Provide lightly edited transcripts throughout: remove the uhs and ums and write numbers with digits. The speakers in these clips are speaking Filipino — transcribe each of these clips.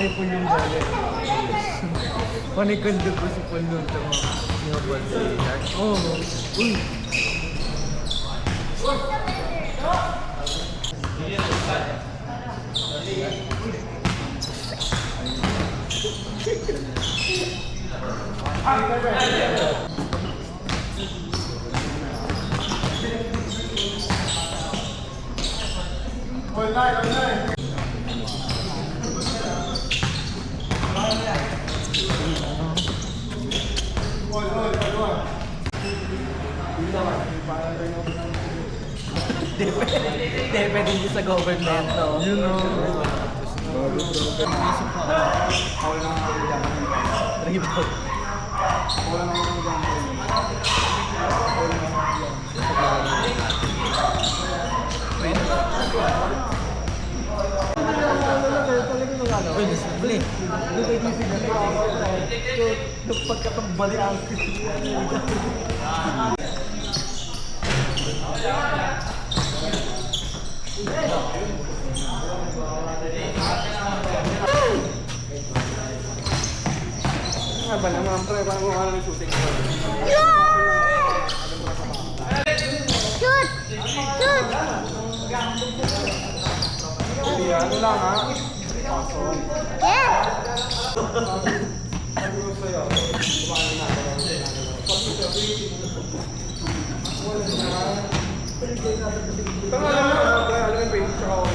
iPhone yung galit. Panikandog ko si Paul nun sa mga sinabal si Dark. Oo. Uy! Online. Depende din sa government, no? You know. Rebound. Uy, nasibli. Pagkatambali ang Ba naman pre, parang kung ano yung shooting ko. Shoot! Shoot! Hindi, ano lang ha? Yeah! Pero alam mo, alam yung page tsaka ako.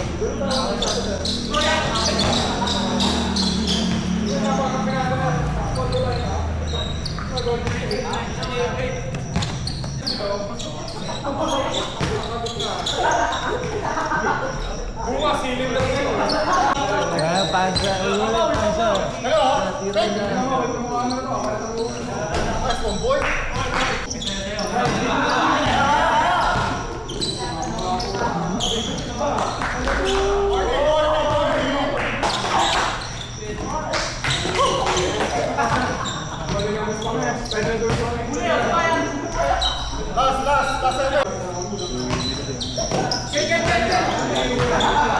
Bukas, silim lang yun. kaya pasa. Pasa. Natira na. Homeboy? Last.